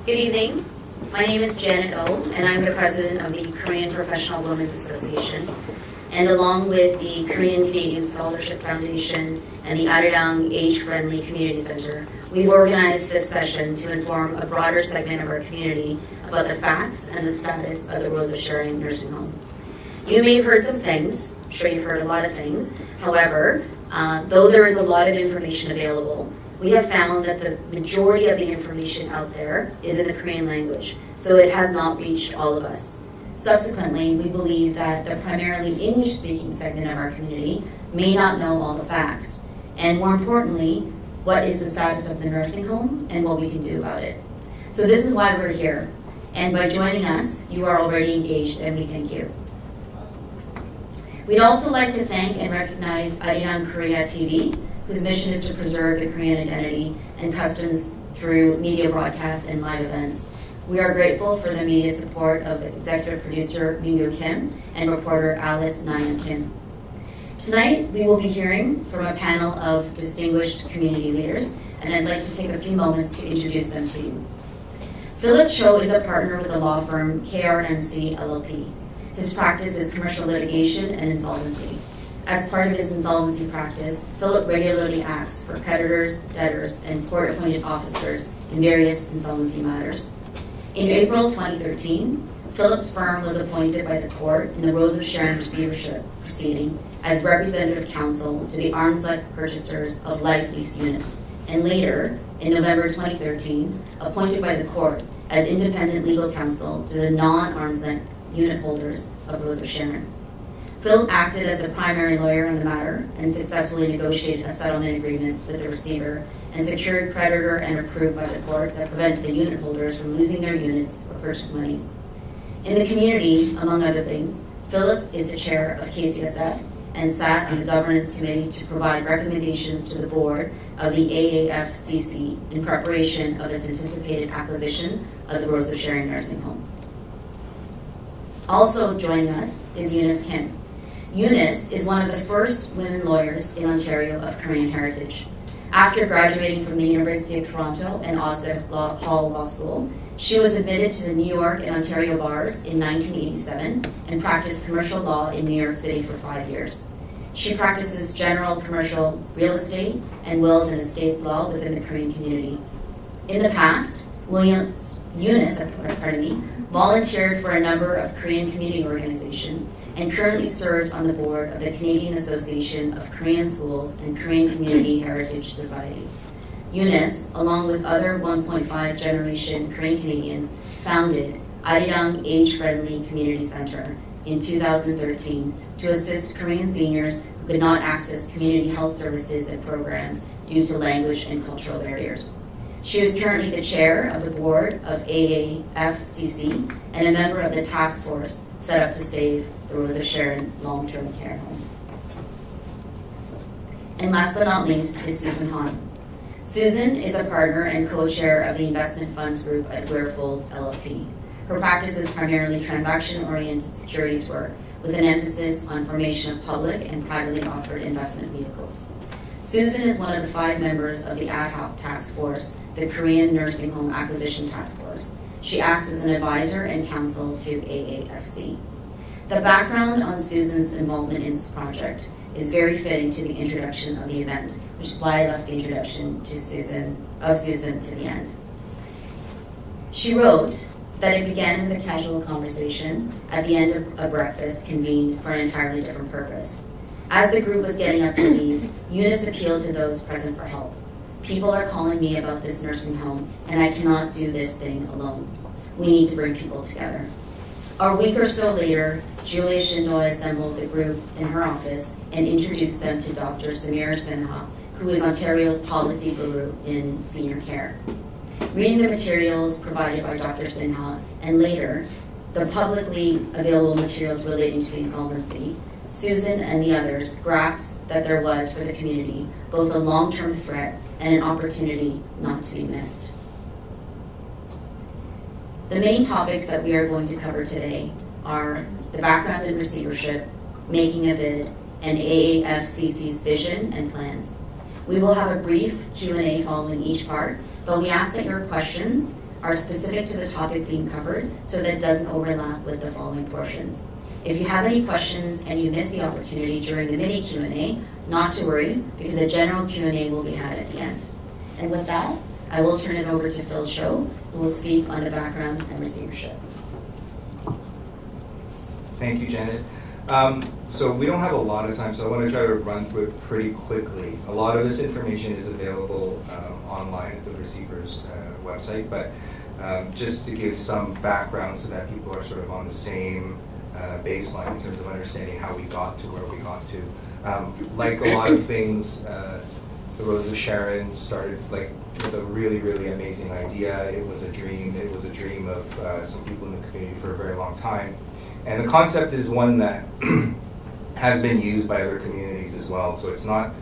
Good evening. My name is Janet O, and I'm the president of the Korean Professional Women's Association. And along with the Korean Canadian Scholarship Foundation and the Arirang Age-Friendly Community Center, we've organized this session to inform a broader segment of our community about the facts and the status of the Rose of Sharon nursing home. You may have heard some things. I'm sure you've heard a lot of things. However, though there is a lot of information available, we have found that the majority of the information out there is in the Korean language, so it has not reached all of us. Subsequently, we believe that the primarily English-speaking segment of our community may not know all the facts, and more importantly, what is the status of the nursing home and what we can do about it. So this is why we're here, and by joining us, you are already engaged, and we thank you. We'd also like to thank and recognize Arirang Korea TV, whose mission is to preserve the Korean identity and customs through media broadcasts and live events. We are grateful for the media support of executive producer Mingo Kim and reporter Alice Nayan Kim. Tonight, we will be hearing from a panel of distinguished community leaders, and I'd like to take a few moments to introduce them to you. Philip Cho is a partner with the law firm KRMC LLP. His practice is commercial litigation and insolvency. As part of his insolvency practice, Philip regularly acts for creditors, debtors, and court-appointed officers in various insolvency matters. In April 2013, Philip's firm was appointed by the court in the Rose of Sharon receivership proceeding as representative counsel to the arm's-length purchasers of life lease units, and later, in November 2013, appointed by the court as independent legal counsel to the non-arm's-length unit holders of Rose of Sharon. Phil acted as the primary lawyer on the matter and successfully negotiated a settlement agreement with the receiver and secured creditor and approved by the court that prevented the unit holders from losing their units or purchase monies. In the community, among other things, Philip is the chair of KCSF and sat on the governance committee to provide recommendations to the board of the AAFCC in preparation of its anticipated acquisition of the Rose of Sharon nursing home. Also joining us is Eunice Kim. Eunice is one of the first women lawyers in Ontario of Korean heritage. After graduating from the University of Toronto and Osgoode Hall Law School, she was admitted to the New York and Ontario bars in 1987 and practiced commercial law in New York City for 5 years. She practices general commercial real estate and wills and estates law within the Korean community. In the past, Eunice volunteered for a number of Korean community organizations and currently serves on the board of the Canadian Association of Korean Schools and Korean Community Heritage Society. Eunice, along with other 1.5 generation Korean Canadians, founded Arirang Age-Friendly Community Center in 2013 to assist Korean seniors who could not access community health services and programs due to language and cultural barriers. She is currently the chair of the board of AAFCC and a member of the task force set up to save the Rose of Sharon long-term care home. And last but not least is Susan Hahn. Susan is a partner and co-chair of the investment funds group at Wearfolds LLP. Her practice is primarily transaction-oriented securities work with an emphasis on formation of public and privately offered investment vehicles. Susan is one of the 5 members of the ad hoc task force, the Korean Nursing Home Acquisition Task Force. She acts as an advisor and counsel to AAFC. The background on Susan's involvement in this project is very fitting to the introduction of the event, which is why I left the introduction to Susan to the end. She wrote that it began with a casual conversation at the end of a breakfast convened for an entirely different purpose. As the group was getting up to leave, Eunice appealed to those present for help. People are calling me about this nursing home, and I cannot do this thing alone. We need to bring people together. A week or so later, Julia Shindoy assembled the group in her office and introduced them to Dr. Samir Sinha, who is Ontario's policy guru in senior care. Reading the materials provided by Dr. Sinha, and later, the publicly available materials relating to the insolvency, Susan and the others grasped that there was for the community both a long-term threat and an opportunity not to be missed. The main topics that we are going to cover today are the background in receivership, making a bid, and AAFCC's vision and plans. We will have a brief Q&A following each part, but we ask that your questions are specific to the topic being covered so that it doesn't overlap with the following portions. If you have any questions and you miss the opportunity during the mini Q&A, not to worry, because a general Q&A will be had at the end. And with that, I will turn it over to Phil Cho, who will speak on the background and receivership. Thank you, Janet. So we don't have a lot of time, so I want to try to run through it pretty quickly. A lot of this information is available online at the receiver's website, but just to give some background so that people are sort of on the same baseline in terms of understanding how we got to where we got to. Like a lot of things, the Rose of Sharon started with a really, really amazing idea. It was a dream. It was a dream of some people in the community for a very long time. And the concept is one that has been used by other communities as well. So it's not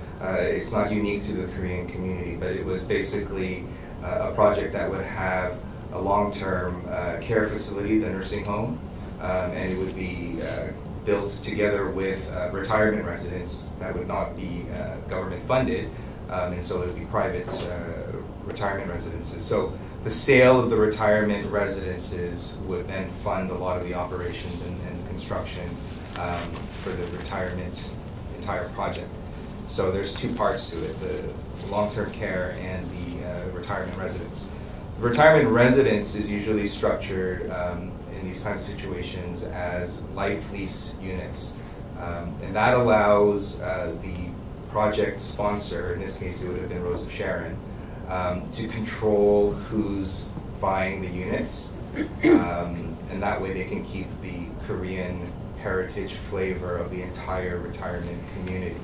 unique to the Korean community, but it was basically a project that would have a long-term care facility, the nursing home, and it would be built together with retirement residence that would not be government funded, and so it would be private retirement residences. So the sale of the retirement residences would then fund a lot of the operations and construction for the entire project. So there's two parts to it, the long-term care and the retirement residence. The retirement residence is usually structured in these kinds of situations as life lease units. And that allows the project sponsor, in this case it would have been Rose of Sharon, to control who's buying the units, and that way they can keep the Korean heritage flavor of the entire retirement community.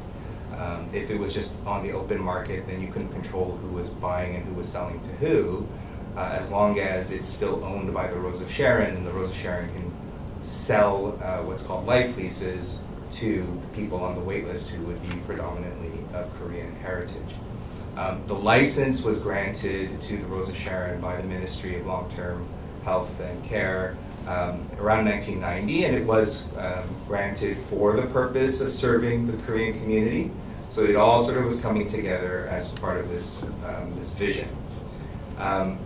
If it was just on the open market, then you couldn't control who was buying and who was selling to who, as long as it's still owned by the Rose of Sharon, and the Rose of Sharon can sell what's called life leases to people on the wait list who would be predominantly of Korean heritage. The license was granted to the Rose of Sharon by the Ministry of Long-Term Health and Care around 1990, and it was granted for the purpose of serving the Korean community. So it all sort of was coming together as part of this vision. A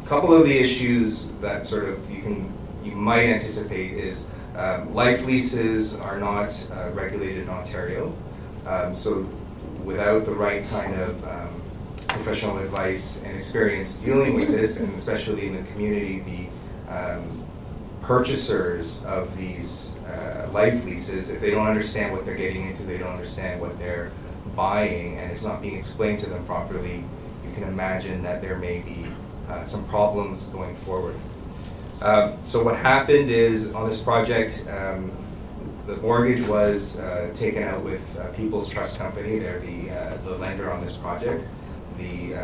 couple of the issues that sort of you might anticipate is life leases are not regulated in Ontario. So without the right kind of professional advice and experience dealing with this, and especially in the community, the purchasers of these life leases, if they don't understand what they're getting into, they don't understand what they're buying, and it's not being explained to them properly, you can imagine that there may be some problems going forward. So what happened is, on this project, the mortgage was taken out with People's Trust Company. They're the lender on this project. The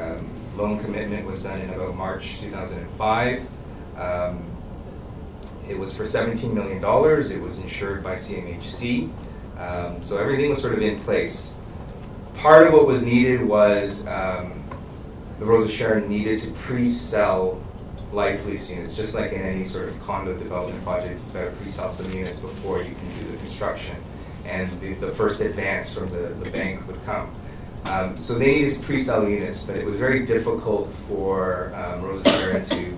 loan commitment was done in about March 2005. It was for $17 million. It was insured by CMHC. So everything was sort of in place. Part of what was needed was the Rose of Sharon needed to pre-sell life lease units. Just like in any sort of condo development project, you've got to pre-sell some units before you can do the construction, and the first advance from the bank would come. So they needed to pre-sell units, but it was very difficult for Rose of Sharon to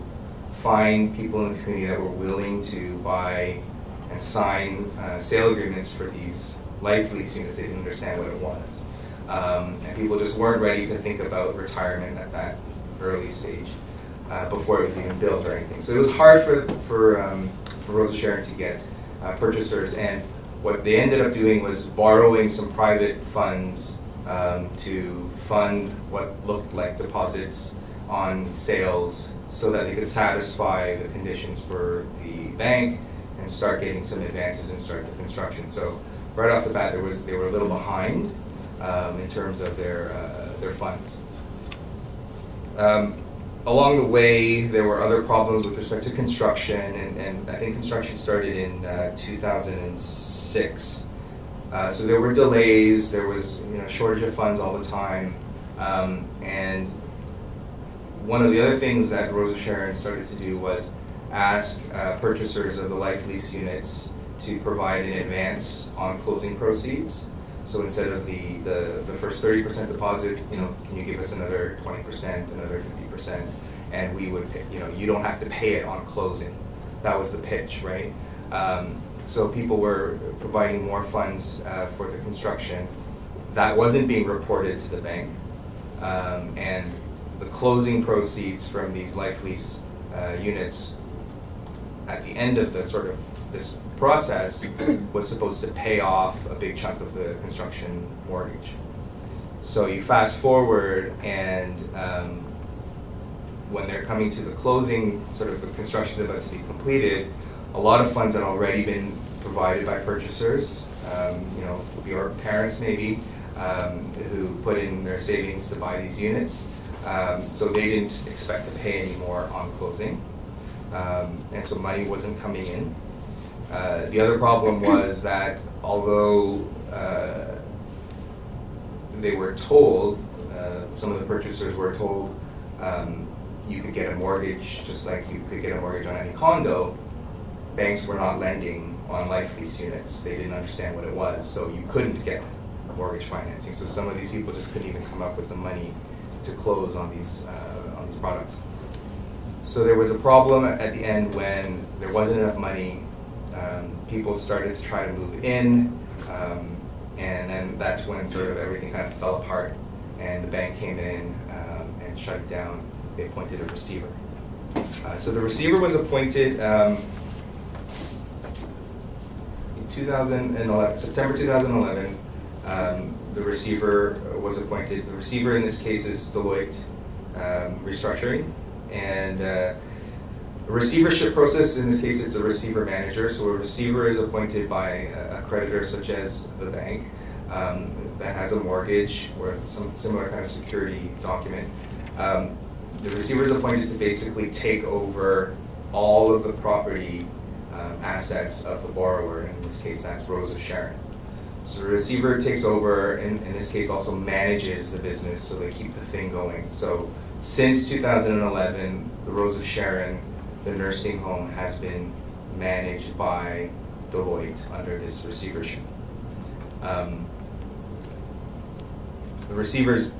find people in the community that were willing to buy and sign sale agreements for these life lease units. They didn't understand what it was. And people just weren't ready to think about retirement at that early stage before it was even built or anything. So it was hard for Rose of Sharon to get purchasers, and what they ended up doing was borrowing some private funds to fund what looked like deposits on sales so that they could satisfy the conditions for the bank and start getting some advances and start the construction. So right off the bat, they were a little behind in terms of their funds. Along the way, there were other problems with respect to construction, and I think construction started in 2006. So there were delays, there was shortage of funds all the time, and one of the other things that Rose of Sharon started to do was ask purchasers of the life lease units to provide an advance on closing proceeds. So instead of the first 30% deposit, can you give us another 20%, another 50%? and we would, you don't have to pay it on closing. That was the pitch, right? So people were providing more funds for the construction. That wasn't being reported to the bank, and the closing proceeds from these life lease units at the end of the sort of this process was supposed to pay off a big chunk of the construction mortgage. So you fast forward, and when they're coming to the closing, sort of the construction is about to be completed, a lot of funds had already been provided by purchasers, your parents maybe, who put in their savings to buy these units. So they didn't expect to pay any more on closing. And so money wasn't coming in. The other problem was that although they were told, some of the purchasers were told, you could get a mortgage just like you could get a mortgage on any condo, banks were not lending on life lease units. They didn't understand what it was, so you couldn't get mortgage financing. So some of these people just couldn't even come up with the money to close on these products. So there was a problem at the end when there wasn't enough money. People started to try to move in, and then that's when sort of everything kind of fell apart, and the bank came in and shut it down. They appointed a receiver. So the receiver was appointed in 2011, September 2011. The receiver was appointed. The receiver in this case is Deloitte Restructuring, and a receivership process, in this case it's a receiver manager. So a receiver is appointed by a creditor such as the bank that has a mortgage or some similar kind of security document. The receiver is appointed to basically take over all of the property assets of the borrower. In this case, that's Rose of Sharon. So the receiver takes over, and in this case also manages the business, so they keep the thing going. So since 2011, the Rose of Sharon, the nursing home, has been managed by Deloitte under this receivership. The receiver's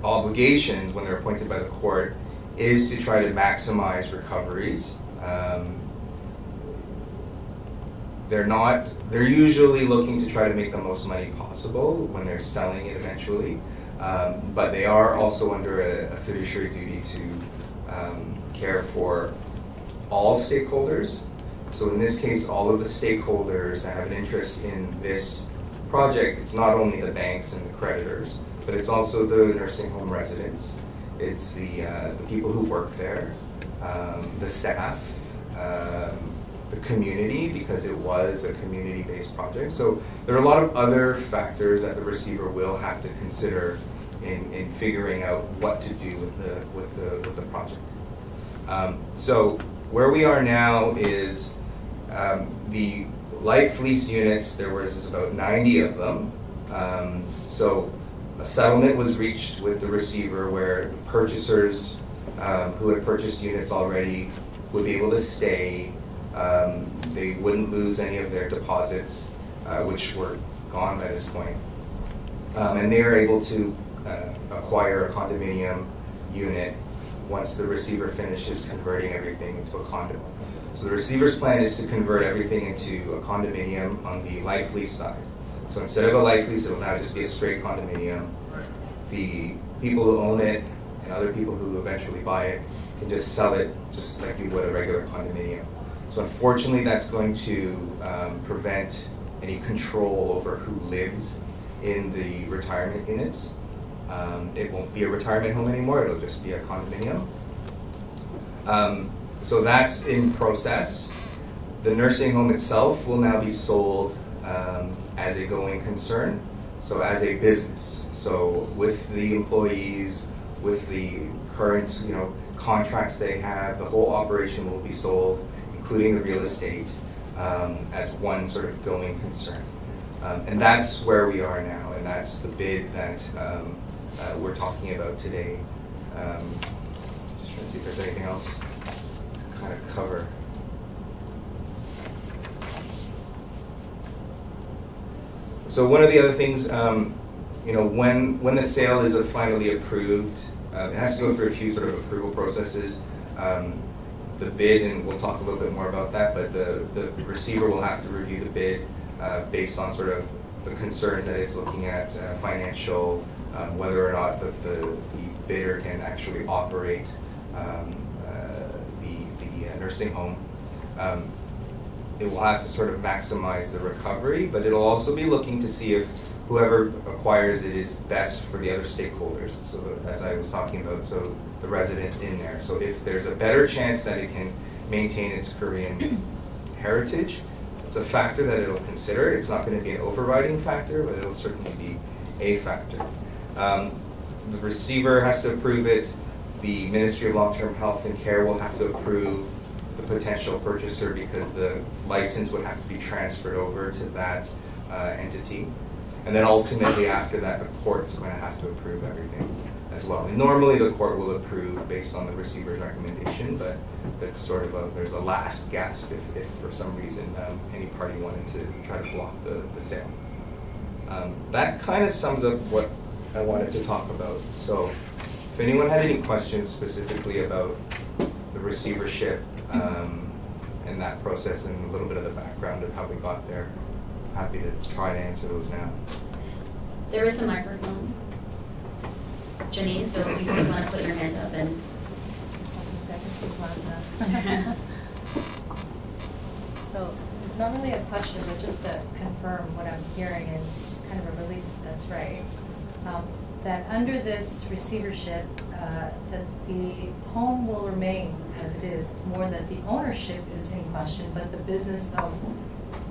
obligations, when they're appointed by the court, is to try to maximize recoveries. They're usually looking to try to make the most money possible when they're selling it eventually, but they are also under a fiduciary duty to care for all stakeholders. So in this case, all of the stakeholders that have an interest in this project, it's not only the banks and the creditors, but it's also the nursing home residents, it's the people who work there, the staff, the community, because it was a community-based project. So there are a lot of other factors that the receiver will have to consider in figuring out what to do with the project. So where we are now is the life lease units. There was about 90 of them. So a settlement was reached with the receiver where the purchasers who had purchased units already would be able to stay. They wouldn't lose any of their deposits, which were gone by this point. And they are able to acquire a condominium unit once the receiver finishes converting everything into a condo. So the receiver's plan is to convert everything into a condominium on the life lease side. So instead of a life lease, it will now just be a straight condominium. The people who own it and other people who eventually buy it can just sell it just like you would a regular condominium. So unfortunately, that's going to prevent any control over who lives in the retirement units. It won't be a retirement home anymore, it'll just be a condominium. So that's in process. The nursing home itself will now be sold as a going concern, so as a business. So with the employees, with the current contracts they have, the whole operation will be sold, including the real estate, as one sort of going concern. And that's where we are now, and that's the bid that we're talking about today. Just trying to see if there's anything else to kind of cover. So one of the other things, when the sale is finally approved, It has to go through a few sort of approval processes. The bid, and we'll talk a little bit more about that, but the receiver will have to review the bid based on sort of the concerns that it's looking at, financial, whether or not the bidder can actually operate the nursing home. It will have to sort of maximize the recovery, but it'll also be looking to see if whoever acquires it is best for the other stakeholders. So as I was talking about, so the residents in there. So if there's a better chance that it can maintain its Korean heritage, it's a factor that it'll consider. It's not going to be an overriding factor, but it'll certainly be a factor. The receiver has to approve it. The Ministry of Long-Term Health and Care will have to approve the potential purchaser because the license would have to be transferred over to that entity. And then ultimately after that, the court's going to have to approve everything as well. And normally the court will approve based on the receiver's recommendation, but that's sort of there's a last gasp if for some reason any party wanted to try to block the sale. That kind of sums up what I wanted to talk about. So if anyone had any questions specifically about the receivership and that process and a little bit of the background of how we got there, happy to try to answer those now. There is a microphone. Janine, so if you want to put your hand up and... So, not really a question, but just to confirm what I'm hearing and kind of a relief that that's right. That under this receivership, that the home will remain as it is. It's more that the ownership is in question, but the business of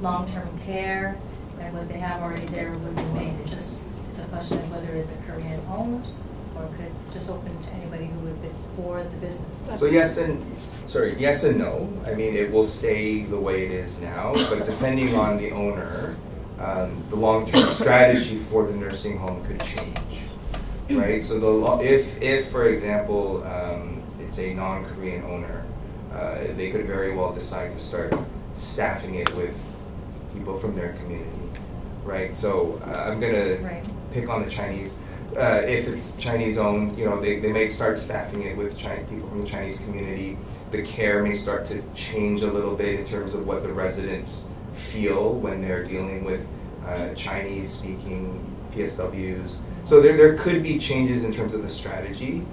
long-term care and what they have already there would remain. It's a question of whether it's a Korean owned or could it just open to anybody who would bid for the business. So yes and no. I mean, it will stay the way it is now, but depending on the owner, the long-term strategy for the nursing home could change, right? So if for example, it's a non-Korean owner, they could very well decide to start staffing it with people from their community, right? So I'm gonna pick on the Chinese. If it's Chinese owned, they may start staffing it with people from the Chinese community. The care may start to change a little bit in terms of what the residents feel when they're dealing with Chinese speaking PSWs. So there could be changes in terms of the strategy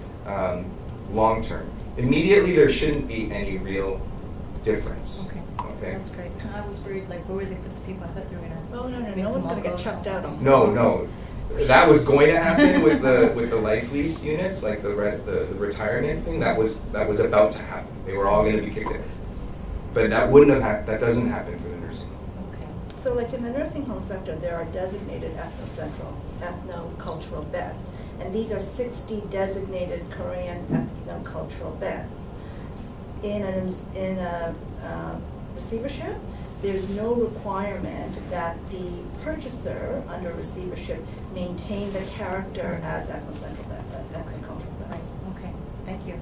long term. Immediately there shouldn't be any real difference. Okay. That's great. I was worried, like, where were they put the people? I thought they were gonna. Oh, no one's gonna get chucked out on. No. That was going to happen with the life lease units, like the retirement thing. That was about to happen. They were all going to be kicked in, but that wouldn't have happened. That doesn't happen for the nursing home. Okay. So, like in the nursing home sector, there are designated ethno-cultural beds, and these are 60 designated Korean ethno-cultural beds. In a receivership, there's no requirement that the purchaser under receivership maintain the character as ethno-cultural beds. Okay, thank you.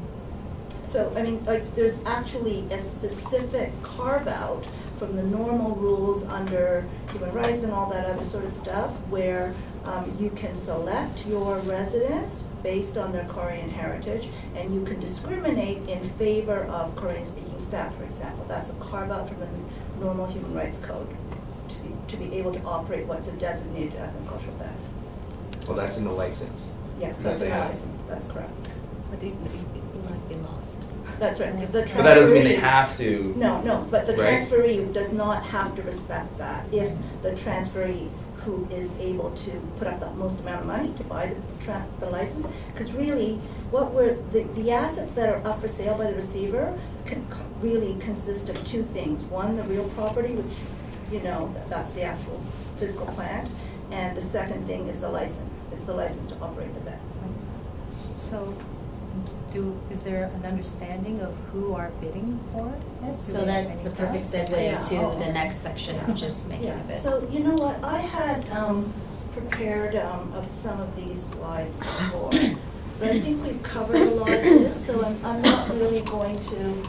So, I mean, like, there's actually a specific carve-out from the normal rules under human rights and all that other sort of stuff, where you can select your residents based on their Korean heritage, and you can discriminate in favor of Korean-speaking staff, for example. That's a carve-out from the normal human rights code to be able to operate what's a designated ethno-cultural bed. Well, that's in the license. Yes, That that's they in the have. license. That's correct. But it might be lost. That's right. But that doesn't mean they transferee- have to. No, but the Right. transferee does not have to respect that if the transferee who is able to put up the most amount of money to buy the license, because really, the assets that are up for sale by the receiver really consist of two things. One, the real property, which, that's the actual physical plant, and the second thing is the license. It's the license to operate the beds. So, is there an understanding of who are bidding for it? So that's a perfect segue to the next section, which is making a bid. So, you know what, I had prepared of some of these slides before, but I think we've covered a lot of this, so I'm not really going to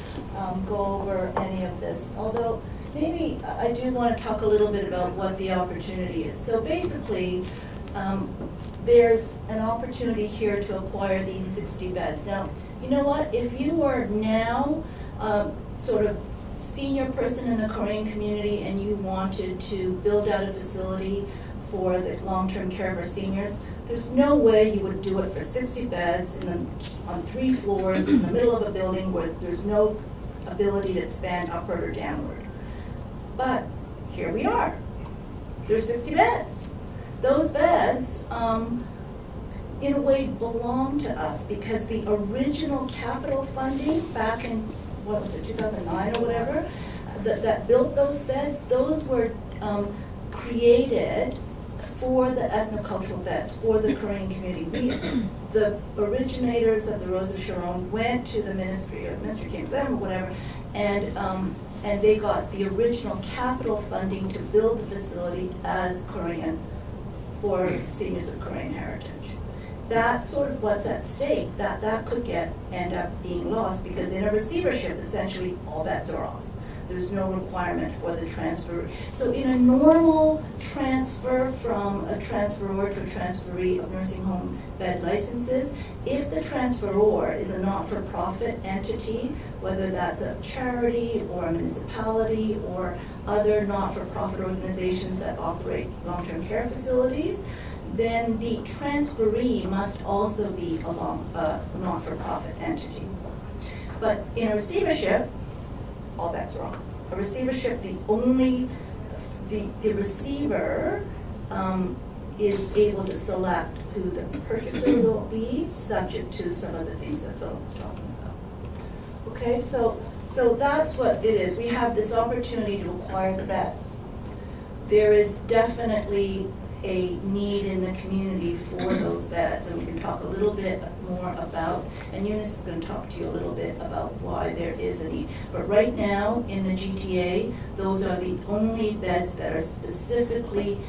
go over any of this. Although, maybe I do want to talk a little bit about what the opportunity is. So basically, there's an opportunity here to acquire these 60 beds. Now, you know what? If you are now sort of senior person in the Korean community and you wanted to build out a facility for the long-term care of our seniors, there's no way you would do it for 60 beds on 3 floors in the middle of a building where there's no ability to expand upward or downward. But here we are. There's 60 beds. Those beds, in a way, belong to us because the original capital funding back in, 2009 or whatever, that built those beds, those were created for the ethnocultural beds, for the Korean community. The originators of the Rose of Sharon went to the ministry, or the ministry came to them or whatever, and they got the original capital funding to build the facility as Korean for seniors of Korean heritage. That's sort of what's at stake. That could end up being lost because in a receivership, essentially, all bets are off. There's no requirement for the transfer. So in a normal transfer from a transferor to a transferee of nursing home bed licenses, if the transferor is a not-for-profit entity, whether that's a charity or a municipality or other not-for-profit organizations that operate long-term care facilities, then the transferee must also be a not-for-profit entity. But in a receivership, all bets are off. A receivership, the receiver is able to select who the purchaser will be, subject to some of the things that Phil was talking about. Okay, so that's what it is. We have this opportunity to acquire the beds. There is definitely a need in the community for those beds, and we can talk a little bit more about, and Eunice is going to talk to you a little bit about why there is a need. But right now in the GTA, those are the only beds that are specifically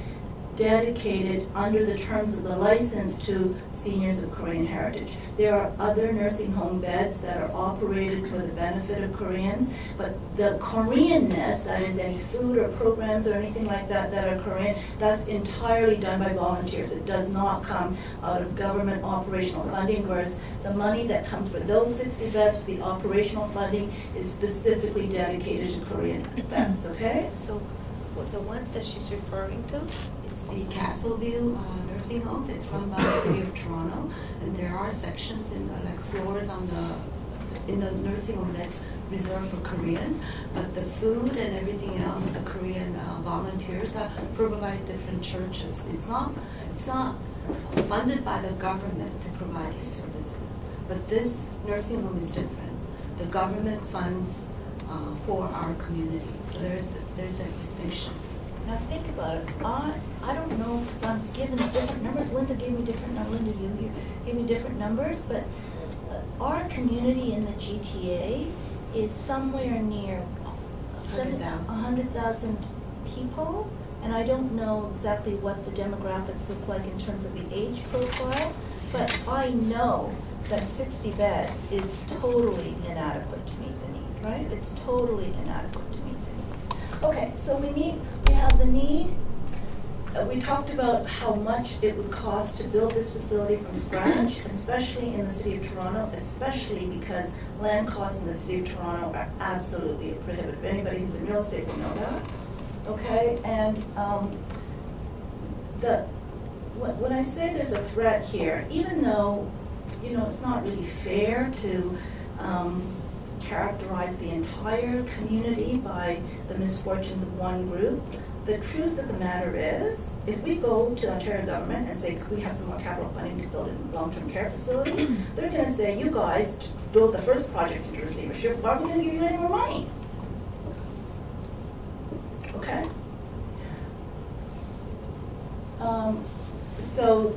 dedicated under the terms of the license to seniors of Korean heritage. There are other nursing home beds that are operated for the benefit of Koreans, but the Koreanness, that is any food or programs or anything like that that are Korean, that's entirely done by volunteers. It does not come out of government operational funding, whereas the money that comes for those 60 beds, the operational funding, is specifically dedicated to Korean beds, okay? So the ones that she's referring to, it's the Castleview nursing home that's run by the City of Toronto, and there are sections in like floors in the nursing home that's reserved for Koreans, but the food and everything else, the Korean volunteers provide different churches. It's not funded by the government to provide these services, but this nursing home is different. The government funds for our community, so there's a distinction. Now think about it. I don't know, because I'm given different numbers. Linda gave me different numbers. Linda, you here gave me different numbers, but our community in the GTA is somewhere near 100,000 people, and I don't know exactly what the demographics look like in terms of the age profile, but I know that 60 beds is totally inadequate to meet the need, right? It's totally inadequate to meet the need. Okay, so we have the need. We talked about how much it would cost to build this facility from scratch, especially in the City of Toronto, especially because land costs in the City of Toronto are absolutely prohibitive. Anybody who's in real estate will know that. Okay, and when I say there's a threat here, even though it's not really fair to characterize the entire community by the misfortunes of one group, the truth of the matter is, if we go to the Ontario government and say, could we have some more capital funding to build a long-term care facility, they're going to say, you guys drove the first project into receivership, why are we going to give you any more money? Okay? So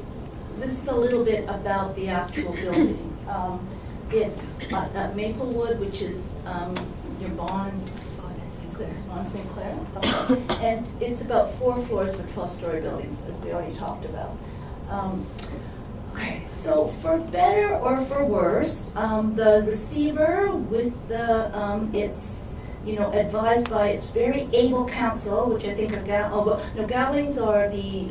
this is a little bit about the actual building. It's at Maplewood, which is near Bonds, St. Clair. Okay. And it's about 4 floors for 12-story buildings, as we already talked about. Okay, so for better or for worse, the receiver with the, it's, advised by its very able counsel, which I think are, Gowlings are the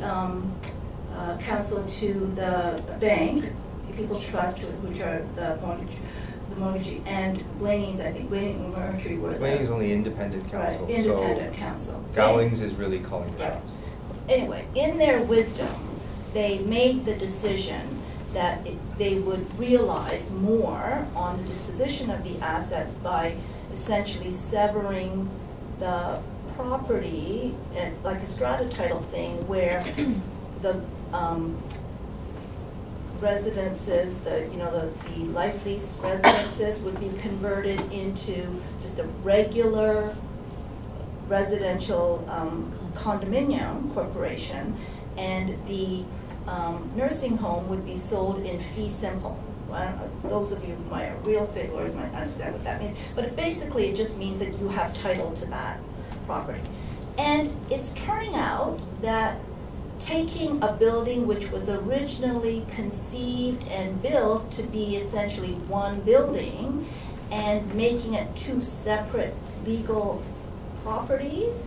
counsel to the bank, People's Trust, which are the mortgagee, and Blaney's, I think, Blaney and Mercury were the... Blaney's only independent counsel. Right, independent counsel. Gowings is really calling the Right. shots. Anyway, in their wisdom, they made the decision that they would realize more on the disposition of the assets by essentially severing the property, and like a strata title thing, where the residences, the life lease residences would be converted into just a regular residential condominium corporation, and the nursing home would be sold in fee simple. I don't know, those of you who are real estate lawyers might understand what that means, but basically it just means that you have title to that property. And it's turning out that taking a building which was originally conceived and built to be essentially one building and making it two separate legal properties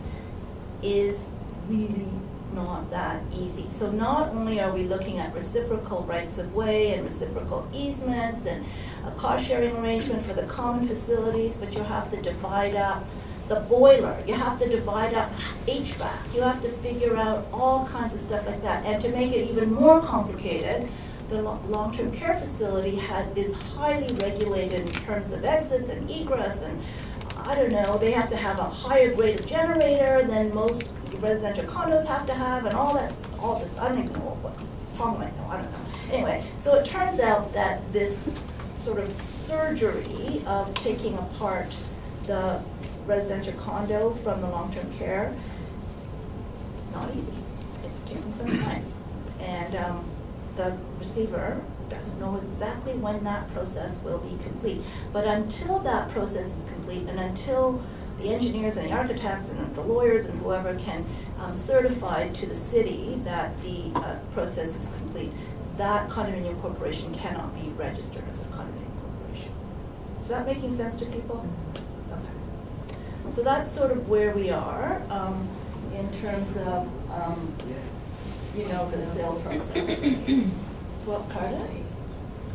is really not that easy. So not only are we looking at reciprocal rights of way and reciprocal easements and a cost sharing arrangement for the common facilities, but you have to divide up the boiler, you have to divide up HVAC, you have to figure out all kinds of stuff like that. And to make it even more complicated, the long-term care facility is highly regulated in terms of exits and egress, and I don't know, they have to have a higher grade of generator than most residential condos have to have, and all this, I don't even know what Tom might know, I don't know. Anyway, so it turns out that this sort of surgery of taking apart the residential condo from the long-term care, it's not easy. It's taking some time. And the receiver doesn't know exactly when that process will be complete. But until that process is complete, and until the engineers and the architects and the lawyers and whoever can certify to the city that the process is complete, that condominium corporation cannot be registered as a condominium corporation. Is that making sense to people? Okay. So that's sort of where we are in terms of, the sale process. What, pardon?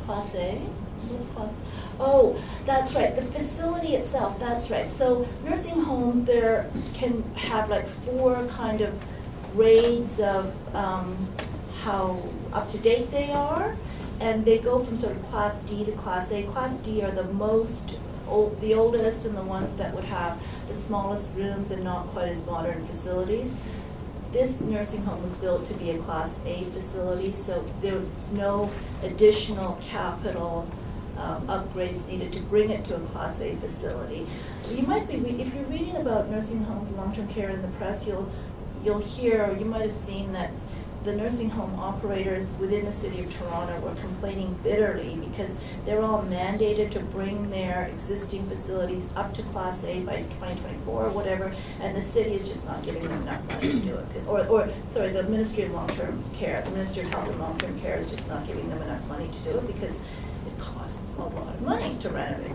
Class A? What's Class A? Oh, that's right, the facility itself, that's right. So nursing homes, there can have like 4 kind of grades of how up to date they are, and they go from sort of Class D to Class A. Class D are the oldest and the ones that would have the smallest rooms and not quite as modern facilities. This nursing home was built to be a Class A facility, so there's no additional capital upgrades needed to bring it to a Class A facility. You might be, if you're reading about nursing homes and long-term care in the press, you'll hear, or you might have seen that the nursing home operators within the city of Toronto were complaining bitterly because they're all mandated to bring their existing facilities up to Class A by 2024 or whatever, and the city is just not giving them enough money to do it. Or sorry, the Ministry of Long-Term Care, the Ministry of Health and Long-Term Care is just not giving them enough money to do it because it costs a lot of money to renovate.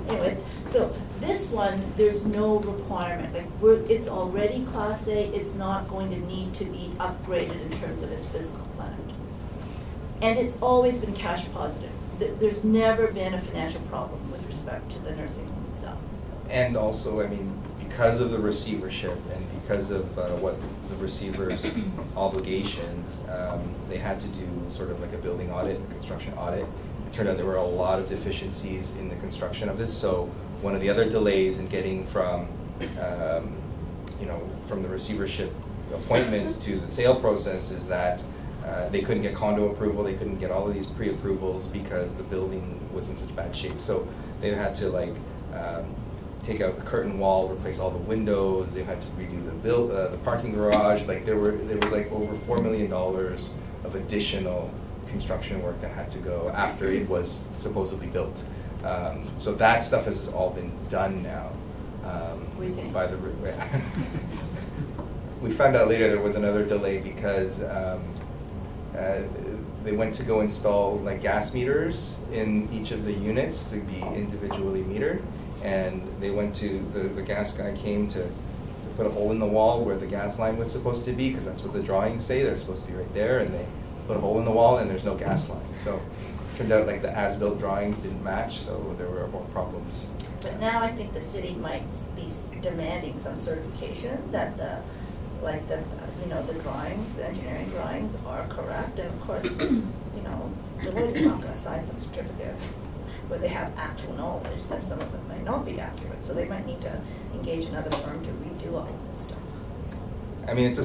Anyway, so this one, there's no requirement. Like it's already Class A. It's not going to need to be upgraded in terms of its physical plant. And it's always been cash positive. There's never been a financial problem with respect to the nursing home itself. And also, I mean, because of the receivership and because of what the receiver's obligations, they had to do sort of like a building audit, a construction audit. It turned out there were a lot of deficiencies in the construction of this. So one of the other delays in getting from, from the receivership appointment to the sale process is that they couldn't get condo approval. They couldn't get all of these pre-approvals because the building was in such bad shape. So they had to take out the curtain wall, replace all the windows. They had to redo the parking garage. Like there was like over $4 million of additional construction work that had to go after it was supposedly built. So that stuff has all been done now. By the we found out later there was another delay because they went to go install like gas meters in each of the units to be individually metered, and they went to the gas guy came to put a hole in the wall where the gas line was supposed to be, because that's what the drawings say, they're supposed to be right there, and put a hole in the wall and there's no gas line. So turned out like the as-built drawings didn't match, so there were more problems. But now I think the city might be demanding some certification that the drawings, the engineering drawings are correct. And of course, Deloitte's not gonna sign some certificate where they have actual knowledge that some of them might not be accurate. So they might need to engage another firm to redo all of this stuff. I mean, it's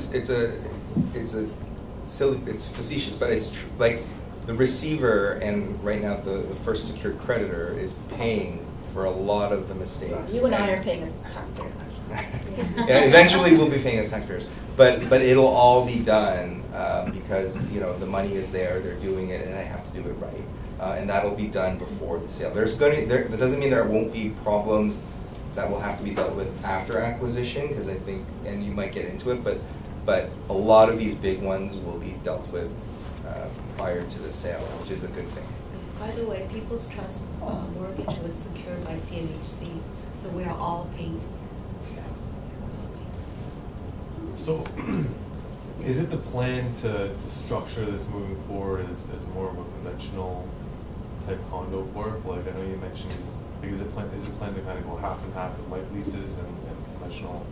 facetious, but it's like the receiver and right now the first secured creditor is paying for a lot of the mistakes. You and I are paying as taxpayers, actually. Yeah, eventually we'll be paying as taxpayers, but it'll all be done because the money is there, they're doing it, and I have to do it right, and that'll be done before the sale. That doesn't mean there won't be problems that will have to be dealt with after acquisition, because I think, and you might get into it, but a lot of these big ones will be dealt with prior to the sale, which is a good thing. By the way, People's Trust mortgage was secured by CNHC, so we are all paying. So, is it the plan to structure this moving forward as more of a conventional type condo work? Like I know you mentioned, like, is it plan to kind of go half and half with life leases and conventional,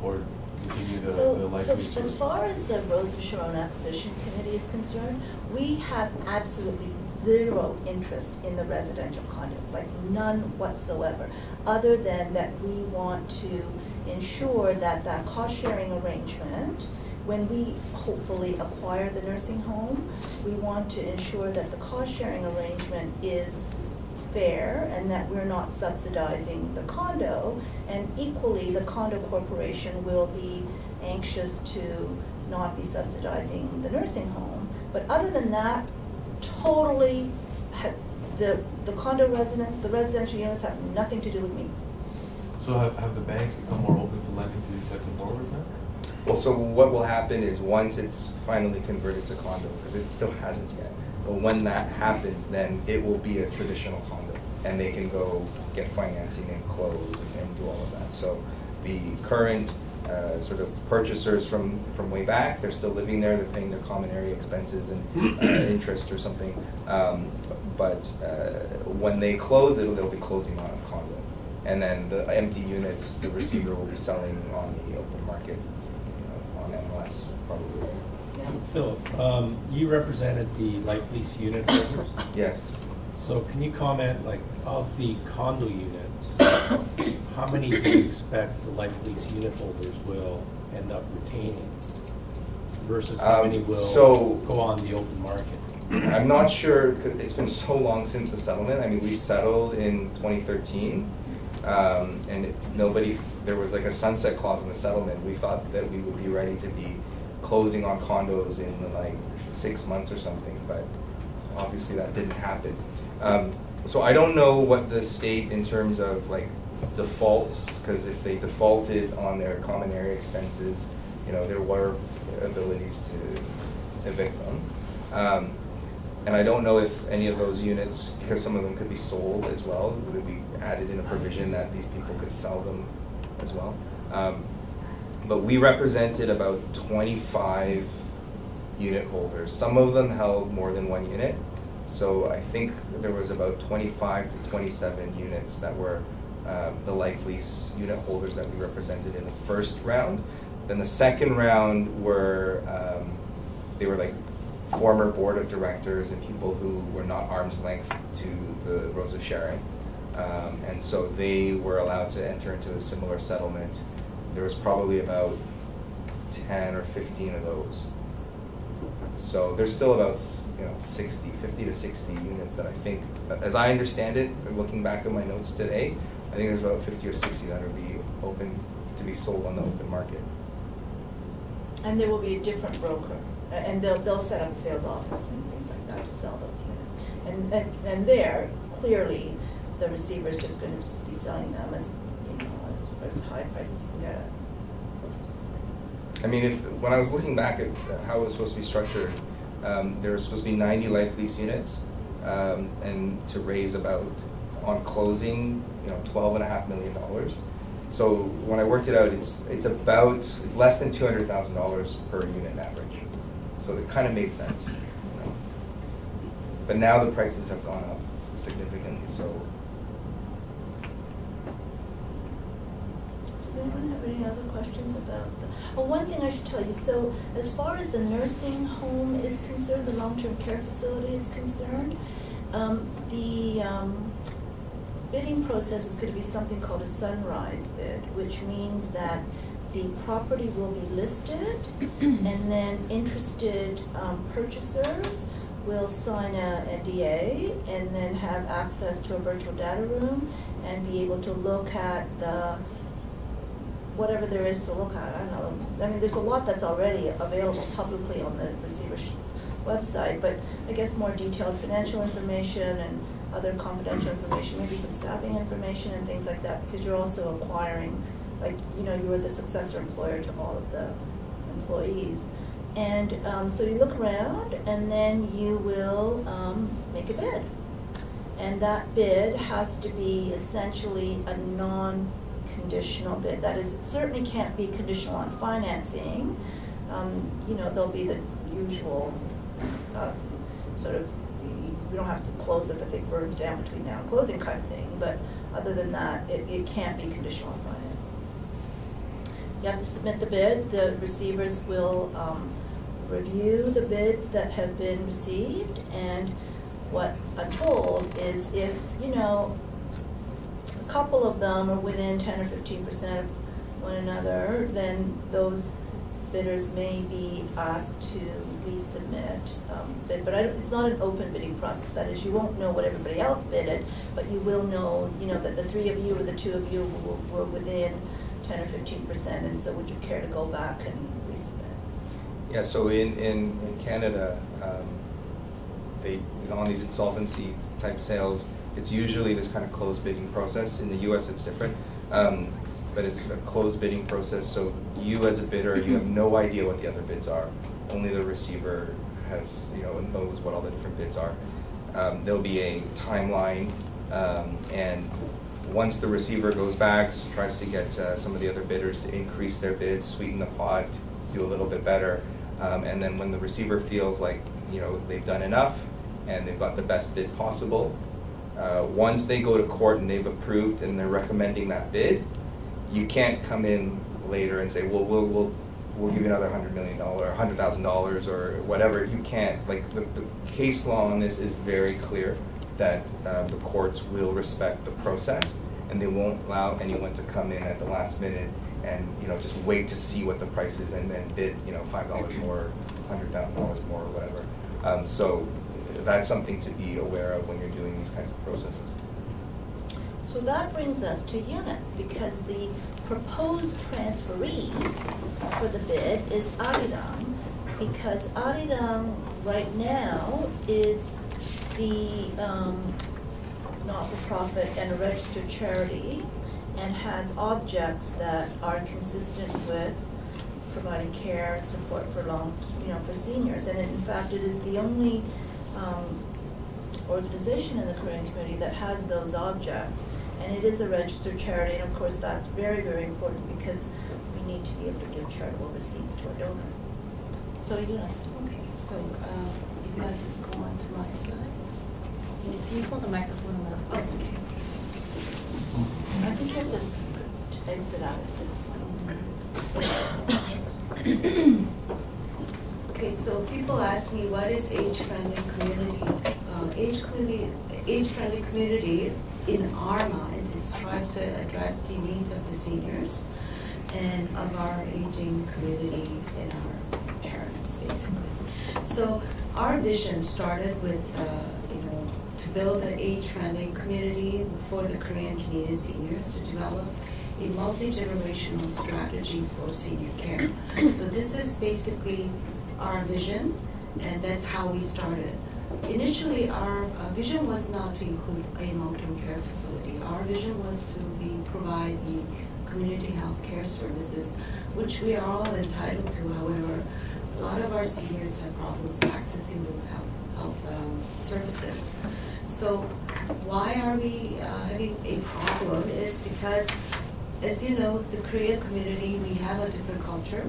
or continue the life lease? So as far as the Rose of Sharon Acquisition Committee is concerned, we have absolutely zero interest in the residential condos, like none whatsoever, other than that we want to ensure that that cost-sharing arrangement, when we hopefully acquire the nursing home, we want to ensure that the cost-sharing arrangement is fair and that we're not subsidizing the condo, and equally the condo corporation will be anxious to not be subsidizing the nursing home. But other than that, totally, the condo residents, the residential units have nothing to do with me. So have the banks become more open to lending to these types of borrowers now? Well, so what will happen is once it's finally converted to condo, because it still hasn't yet, but when that happens, then it will be a traditional condo, and they can go get financing and close and do all of that. So the current sort of purchasers from way back, they're still living there, they're paying their common area expenses and interest or something, but when they close, they'll be closing on a condo. And then the empty units, the receiver will be selling on the open market, on MLS probably. So Philip, you represented the life lease unit holders. Yes. So can you comment, like, of the condo units, how many do you expect the life lease unit holders will end up retaining versus how many will go on the open market? I'm not sure, 'cause it's been so long since the settlement. I mean, we settled in 2013, and there was like a sunset clause in the settlement. We thought that we would be ready to be closing on condos in like 6 months or something, but obviously that didn't happen. So I don't know what the state in terms of like defaults, because if they defaulted on their common area expenses, there were abilities to evict them. And I don't know if any of those units, because some of them could be sold as well, would it be added in a provision that these people could sell them as well. But we represented about 25 unit holders. Some of them held more than one unit. So I think there was about 25 to 27 units that were the life lease unit holders that we represented in the first round. Then the second round they were like former board of directors and people who were not arm's length to the Rose of Sharon. And so they were allowed to enter into a similar settlement. There was probably about 10 or 15 of those. So there's still about 50 to 60 units that I think, as I understand it, looking back at my notes today, I think there's about 50 or 60 that will be open to be sold on the open market. And there will be a different broker, and they'll set up a sales office and things like that to sell those units. And there, clearly, the receiver is just going to be selling them as high prices as you can get it. I mean, when I was looking back at how it was supposed to be structured, there were supposed to be 90 life lease units, and to raise about, on closing, $12.5 million. So when I worked it out, it's less than $200,000 per unit average. So it kind of made sense. But now the prices have gone up significantly, so. Does anyone have any other questions about the, oh, one thing I should tell you, so as far as the nursing home is concerned, the long-term care facility is concerned, the bidding process is going to be something called a sunrise bid, which means that the property will be listed and then interested purchasers will sign a NDA and then have access to a virtual data room and be able to look at the whatever there is to look at. I don't know. I mean, there's a lot that's already available publicly on the receiver's website, but I guess more detailed financial information and other confidential information, maybe some staffing information and things like that, because you're also acquiring, like, you know, you are the successor employer to all of the employees. And so you look around and then you will make a bid. And that bid has to be essentially a non-conditional bid. That is, it certainly can't be conditional on financing. You know, there'll be the usual sort of, we don't have to close if the thing burns down between now and closing kind of thing. But other than that, it can't be conditional on financing. You have to submit the bid. The receivers will review the bids that have been received, and what I'm told is if, you know, a couple of them are within 10 or 15% of one another, then those bidders may be asked to resubmit bid. But it's not an open bidding process. That is, you won't know what everybody else bidded, but you will know, you know, that the three of you or the two of you were within 10 or 15%, and so would you care to go back and resubmit? Yeah, so in Canada, they, on these insolvency type sales, it's usually this kind of closed bidding process. In the US it's different, but it's a closed bidding process, so you as a bidder, you have no idea what the other bids are. Only the receiver has, you know, knows what all the different bids are. There'll be a timeline, and once the receiver goes back, tries to get some of the other bidders to increase their bids, sweeten the pot, do a little bit better, and then when the receiver feels like, you know, they've done enough and they've got the best bid possible, once they go to court and they've approved and they're recommending that bid, you can't come in later and say, well, we'll give you another $100 million or $100,000 or whatever. You can't. Like the case law on this is very clear that the courts will respect the process, and they won't allow anyone to come in at the last minute and, you know, just wait to see what the price is and then bid, you know, $5 more, $100,000 more, or whatever. So that's something to be aware of when you're doing these kinds of processes. So that brings us to Eunice, because the proposed transferee for the bid is Arirang, because Arirang right now is the not-for-profit and a registered charity, and has objects that are consistent with providing care and support for for seniors. And in fact, it is the only organization in the Korean community that has those objects. And it is a registered charity, and of course that's very, very important because we need to be able to give charitable receipts to our donors. So Eunice. Okay, so if you just go on to my slides. Yes, can you pull the microphone a little Oh, closer? okay. I think you have to exit out of this one. Okay, so people ask me, what is age-friendly community? Age-friendly community, in our minds, is tries to address the needs of the seniors and of our aging community and our parents, basically. So our vision started with, to build an age-friendly community for the Korean Canadian seniors, to develop a multi-generational strategy for senior care. So this is basically our vision, and that's how we started. Initially, our vision was not to include a long-term care facility. Our vision was to provide the community health care services, which we are all entitled to. However, a lot of our seniors have problems accessing those health services. So why are we having a problem is because, as you know, the Korean community, we have a different culture.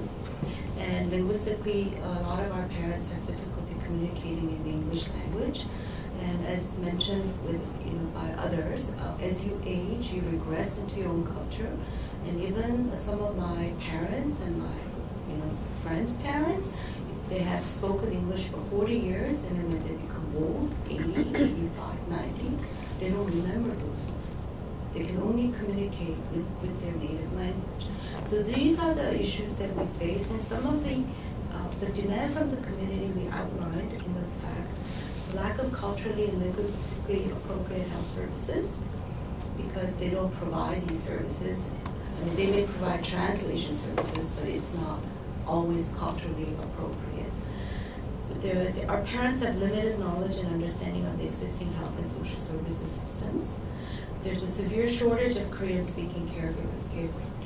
And linguistically, a lot of our parents have difficulty communicating in the English language. And as mentioned with, by others, as you age, you regress into your own culture. And even some of my parents and my, friends' parents, they have spoken English for 40 years, and then when they become old, 80, 85, 90, they don't remember those words. They can only communicate with their native language. So these are the issues that we face, and some of the demand from the community we outlined in the fact lack of culturally and linguistically appropriate health services, because they don't provide these services. I mean, they may provide translation services, but it's not always culturally appropriate. Our parents have limited knowledge and understanding of the existing health and social services systems. There's a severe shortage of Korean-speaking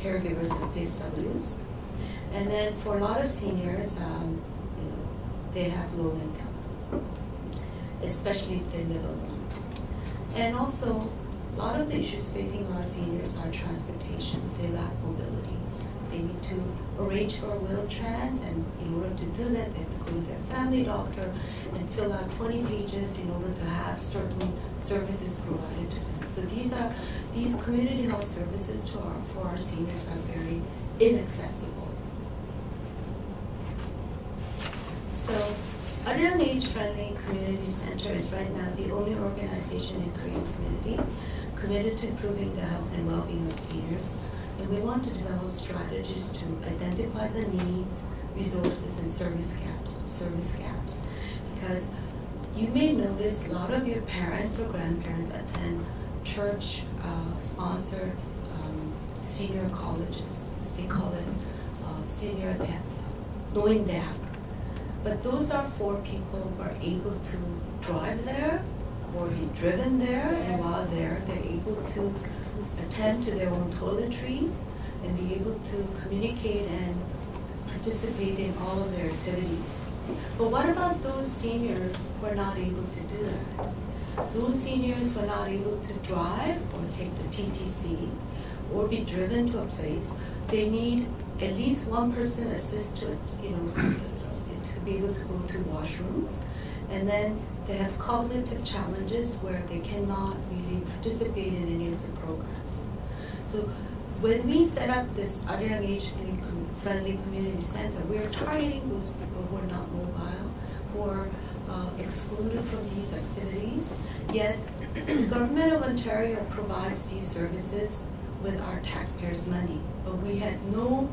caregivers and PSWs. And then for a lot of seniors, they have low income, especially if they live alone. And also, a lot of the issues facing our seniors are transportation. They lack mobility. They need to arrange for a wheel-trans, and in order to do that, they have to go to their family doctor and fill out 20 pages in order to have certain services provided to them. So these community health services for our seniors are very inaccessible. So, Arirang Age-Friendly Community Center is right now the only organization in Korean community committed to improving the health and well-being of seniors. And we want to develop strategies to identify the needs, resources, and service gaps. Because you may notice a lot of your parents or grandparents attend church-sponsored senior colleges. They call it senior knowing 대학. But those are for people who are able to drive there or be driven there, and while there, they're able to attend to their own toiletries and be able to communicate and participate in all of their activities. But what about those seniors who are not able to do that? Those seniors who are not able to drive or take the TTC or be driven to a place, they need at least one person assist to be able to go to washrooms. And then they have cognitive challenges where they cannot really participate in any of the programs. So when we set up this Arirang Age-Friendly Community Center, we are targeting those people who are not mobile, who are excluded from these activities. Yet the government of Ontario provides these services with our taxpayers' money. But we had no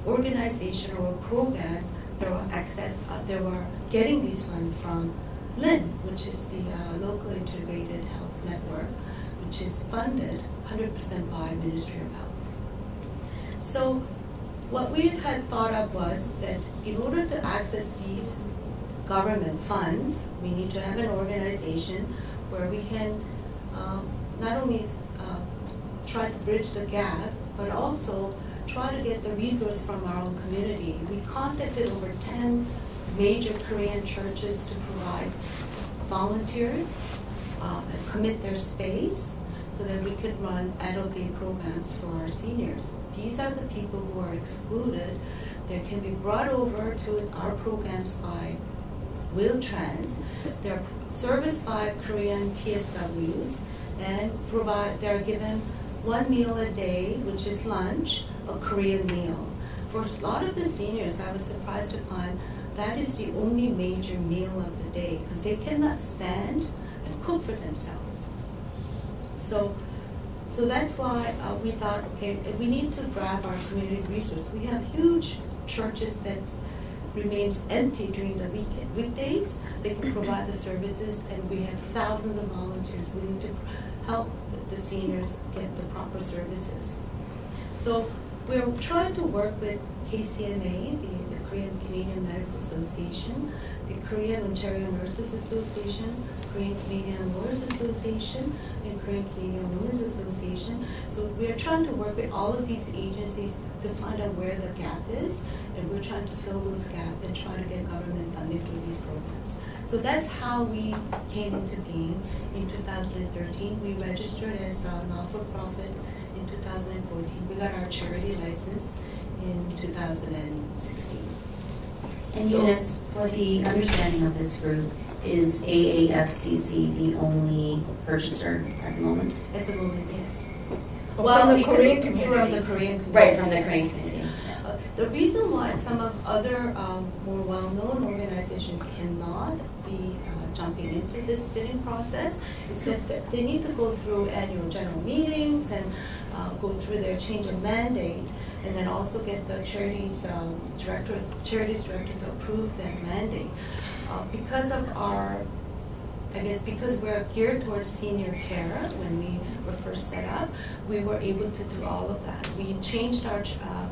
organization or programs that were getting these funds from LIN, which is the Local Integrated Health Network, which is funded 100% by Ministry of Health. So what we had thought of was that in order to access these government funds, we need to have an organization where we can not only try to bridge the gap, but also try to get the resource from our own community. We contacted over 10 major Korean churches to provide volunteers and commit their space so that we could run adult day programs for our seniors. These are the people who are excluded. They can be brought over to our programs by wheel-trans. They're serviced by Korean PSWs and they're given one meal a day, which is lunch, a Korean meal. For a lot of the seniors, I was surprised to find that is the only major meal of the day because they cannot stand and cook for themselves. So that's why we thought, okay, we need to grab our community resource. We have huge churches that remains empty during the weekdays. They can provide the services, and we have thousands of volunteers willing to help the seniors get the proper services. So we're trying to work with KCMA, the Korean Canadian Medical Association, the Korean Ontario Nurses Association, Korean Canadian Lawyers Association, and Korean Canadian Women's Association. So we're trying to work with all of these agencies to find out where the gap is, and we're trying to fill those gaps and try to get government funding for these programs. So that's how we came into being in 2013. We registered as a not-for-profit in 2014. We got our charity license in 2016. And So- Eunice, for the understanding of this group, is AAFCC the only purchaser at the moment? At the moment, yes. Well, from the it could- Korean From community. the Korean community. Right, from the Korean community, yes. The reason why some of other more well-known organizations cannot be jumping into this bidding process is that they need to go through annual general meetings and go through their change of mandate, and then also get the charities director to approve that mandate. Because of our, I guess because we're geared towards senior care when we were first set up, we were able to do all of that. We changed our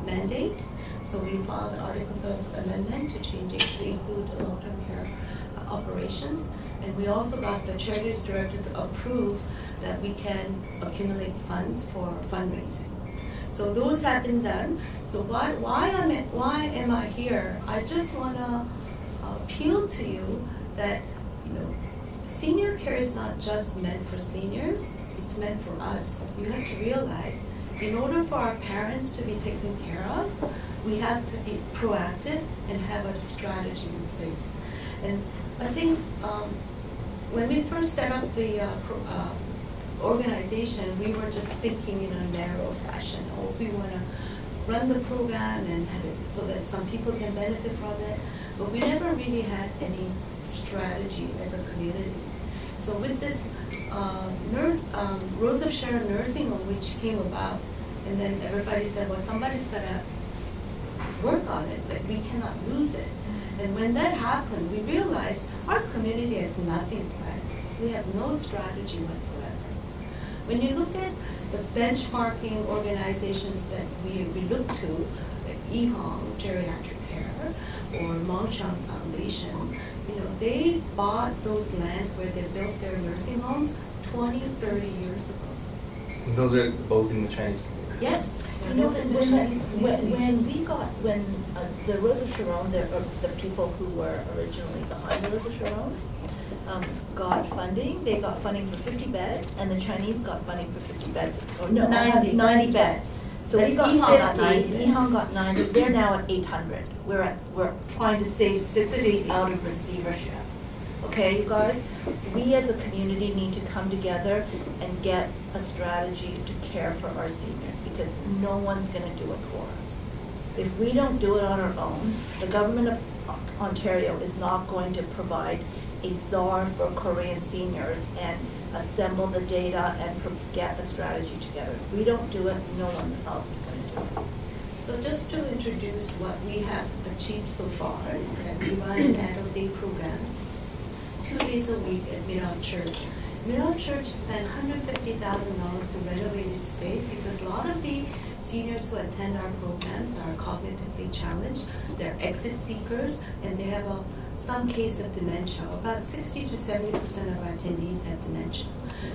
mandate, so we filed articles of amendment to change it to include long-term care operations. And we also got the charities director to approve that we can accumulate funds for fundraising. So those have been done. So why am I here? I just want to appeal to you that, senior care is not just meant for seniors, it's meant for us. You have to realize, in order for our parents to be taken care of, we have to be proactive and have a strategy in place. And I think when we first set up the organization, we were just thinking in a narrow fashion. Oh, we want to run the program and have it so that some people can benefit from it. But we never really had any strategy as a community. So with this Rose of Sharon nursing home, which came about, and then everybody said, well, somebody's got to work on it, but we cannot lose it. And when that happened, we realized our community has nothing planned. We have no strategy whatsoever. When you look at the benchmarking organizations that we look to, like EHOM, Geriatric Care, or Mongchang Foundation, they bought those lands where they built their nursing homes 20 or 30 years ago. Those are both in the Chinese community. Yes. You know, they're both in the Chinese community. when the Rose of Sharon, the people who were originally behind the Rose of Sharon, got funding, they got funding for 50 beds, and the Chinese got funding for 50 beds. Or no, 90 beds. So we That's got EHOM got 50, 90 beds. EHOM got 90, they're now at 800. We're trying to save 60 out of receivership. Okay, you guys, we as a community need to come together and get a strategy to care for our seniors, because no one's gonna do it for us. If we don't do it on our own, the government of Ontario is not going to provide a czar for Korean seniors and assemble the data and get a strategy together. If we don't do it, no one else is gonna do it. So just to introduce what we have achieved so far is that we run an adult day program 2 days a week at Midtown Church. Midtown Church spent $150,000 to renovate its space because a lot of the seniors who attend our programs are cognitively challenged, they're exit seekers, and they have some case of dementia. About 60 to 70% of our attendees have dementia.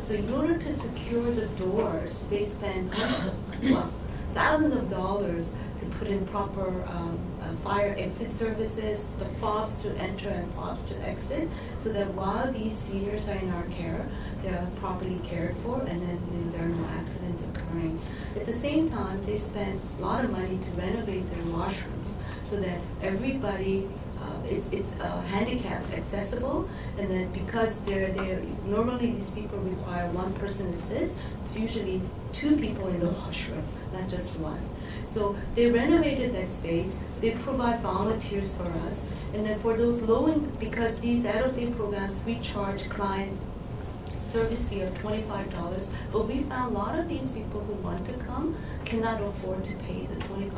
So in order to secure the doors, they spend thousands of dollars to put in proper fire exit services, the fobs to enter and fobs to exit, so that while these seniors are in our care, they are properly cared for, and then there are no accidents occurring. At the same time, they spend a lot of money to renovate their washrooms so that everybody it's handicap accessible, and then because they're normally these people require one person assist, it's usually 2 people in the washroom, not just one. So they renovated that space, they provide volunteers for us, and then for those because these adult day programs, we charge client service fee of $25, but we found a lot of these people who want to come cannot afford to pay the $25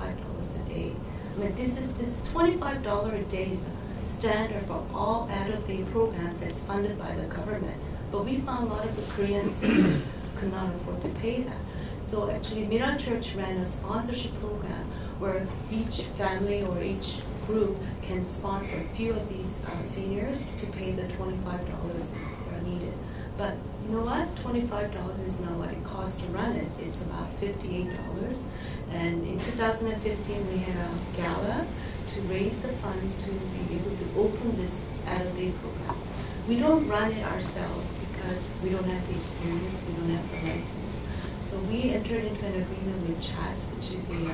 a day. I mean, this $25 a day is standard for all adult day programs that's funded by the government. But we found a lot of the Korean seniors could not afford to pay that. So actually, Midtown Church ran a sponsorship program where each family or each group can sponsor a few of these seniors to pay the $25 that are needed. But you know what? $25 is not what it costs to run it. It's about $58. And in 2015, we had a gala to raise the funds to be able to open this adult day program. We don't run it ourselves because we don't have the experience, we don't have the license. So we entered into an agreement with CHATS, which is a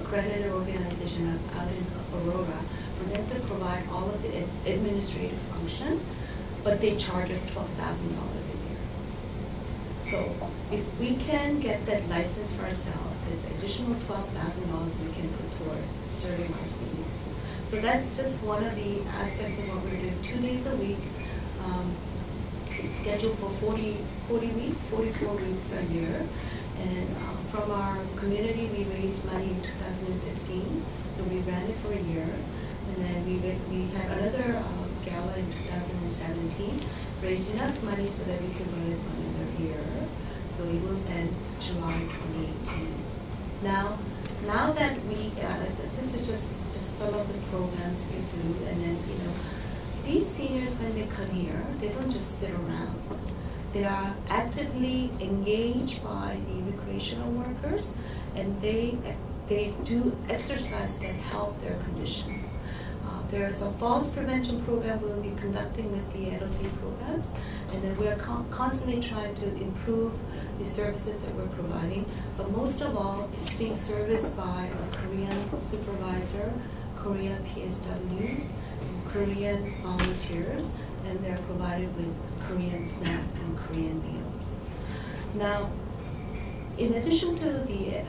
accredited organization out in Aurora, for them to provide all of the administrative function, but they charge us $12,000 a year. So if we can get that license for ourselves, it's additional $12,000 we can put towards serving our seniors. So that's just one of the aspects of what we're doing. 2 days a week. It's scheduled for 44 weeks a year. And from our community, we raised money in 2015. So we ran it for a year. And then we had another gala in 2017, raised enough money so that we could run it for another year. So it will end July 2018. Now that this is just some of the programs we do, and then, these seniors, when they come here, they don't just sit around. They are actively engaged by the recreational workers, and they do exercise that help their condition. There's a falls prevention program we'll be conducting with the LOD programs, and then we're constantly trying to improve the services that we're providing. But most of all, it's being serviced by a Korean supervisor, Korean PSWs, Korean volunteers, and they're provided with Korean snacks and Korean meals. Now, in addition to the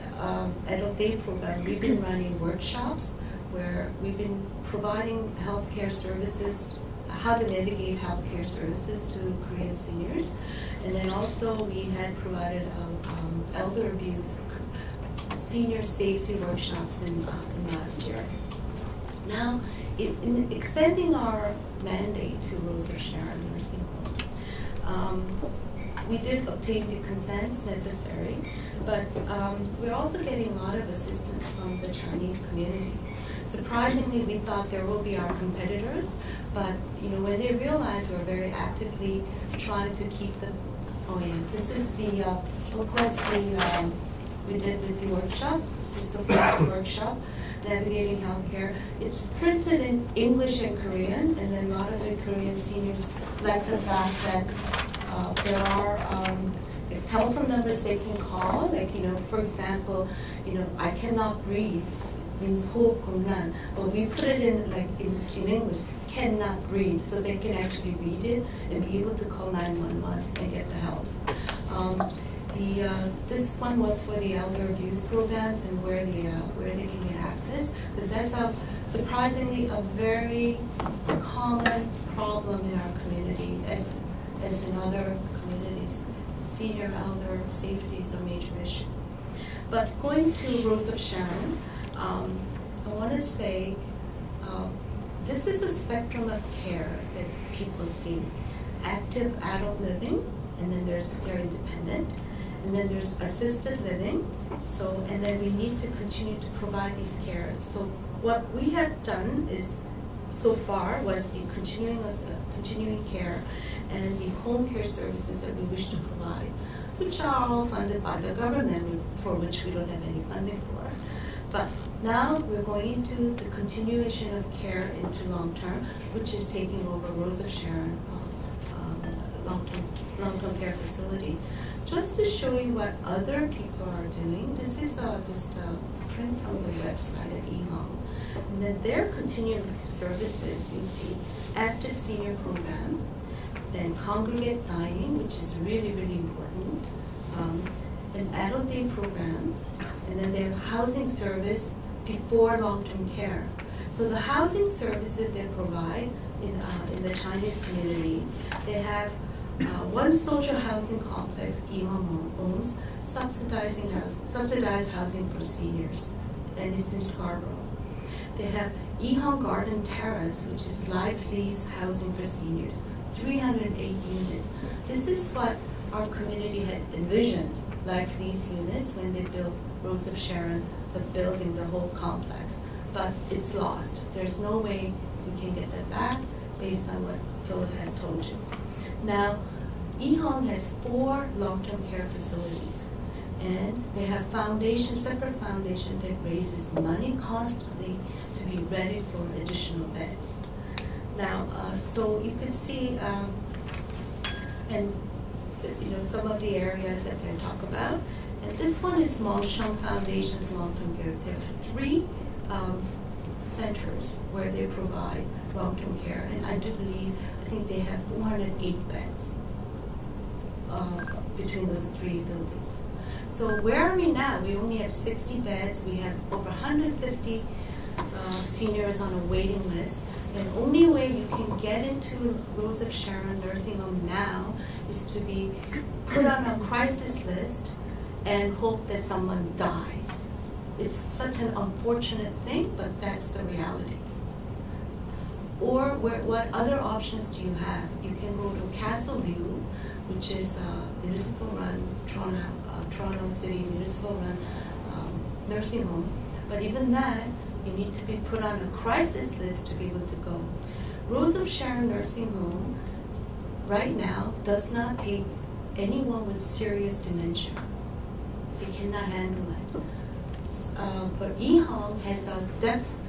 adult day program, we've been running workshops where we've been providing healthcare services, how to navigate healthcare services to Korean seniors. And then also we had provided elder abuse, senior safety workshops in last year. Now, in expanding our mandate to Rose of Sharon Nursing Home, we did obtain the consents necessary, but we're also getting a lot of assistance from the Chinese community. Surprisingly, we thought there will be our competitors, but when they realize we're very actively trying to keep the, this is the booklets we did with the workshops. This is the first workshop, Navigating Healthcare. It's printed in English and Korean, and then a lot of the Korean seniors like the fact that there are telephone numbers they can call, like, for example, I cannot breathe means 호흡 곤란, but we put it in in English, cannot breathe, so they can actually read it and be able to call 911 and get the help. This one was for the elder abuse programs and where they can get access, because that's surprisingly a very common problem in our community, as in other communities. Senior elder safety is a major issue. But going to Rose of Sharon, I want to say this is a spectrum of care that people see. Active adult living, and then they're independent, and then there's assisted living. And then we need to continue to provide these care. So what we have done is, so far, was the continuing care and the home care services that we wish to provide, which are all funded by the government, for which we don't have any funding for. But now we're going into the continuation of care into long-term, which is taking over Rose of Sharon long-term care facility. Just to show you what other people are doing, this is just a print from the website at EHOM. And then their continuing services, you see active senior program, then congregate dining, which is really, really important, an adult day program, and then they have housing service before long-term care. So the housing services they provide in the Chinese community, they have one social housing complex EHOM owns, subsidized housing for seniors, and it's in Scarborough. They have EHOM Garden Terrace, which is life lease housing for seniors, 308 units. This is what our community had envisioned, life lease units, when they built Rose of Sharon, but building the whole complex. But it's lost. There's no way we can get that back based on what Philip has told you. Now, EHOM has 4 long-term care facilities, and they have separate foundation that raises money constantly to be ready for additional beds. Now, so you can see, some of the areas that they talk about. And this one is Monshong Foundation's long-term care. They have 3 centers where they provide long-term care, and I think they have 408 beds between those 3 buildings. So where are we now? We only have 60 beds. We have over 150 seniors on a waiting list. And the only way you can get into Rose of Sharon Nursing Home now is to be put on a crisis list and hope that someone dies. It's such an unfortunate thing, but that's the reality. Or what other options do you have? You can go to Castle View, which is a municipal-run, Toronto City municipal-run nursing home. But even that, you need to be put on a crisis list to be able to go. Rose of Sharon Nursing Home right now does not take anyone with serious dementia. They cannot handle it. But Ehong has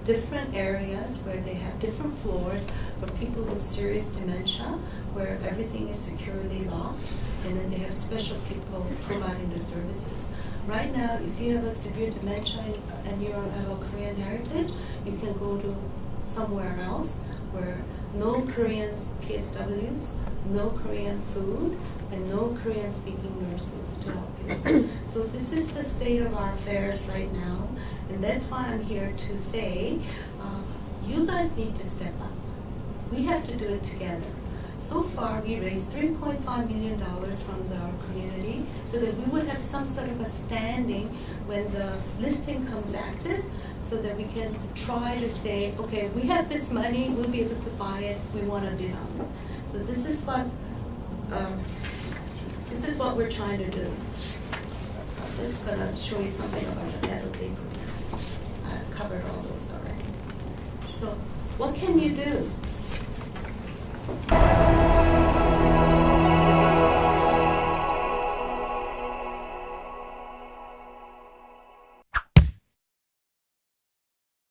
different areas where they have different floors for people with serious dementia, where everything is securely locked, and then they have special people providing the services. Right now, if you have a severe dementia and you have a Korean heritage, you can go to somewhere else where no Korean PSWs, no Korean food, and no Korean speaking nurses to help you. So this is the state of our affairs right now, and that's why I'm here to say, you guys need to step up. We have to do it together. So far, we raised $3.5 million from our community so that we would have some sort of a standing when the listing comes active, so that we can try to say, okay, we have this money, we'll be able to buy it, we want to bid on it. So this is what we're trying to do. So I'm just going to show you something about the Nettle Day Group. I covered all those already. So what can you do?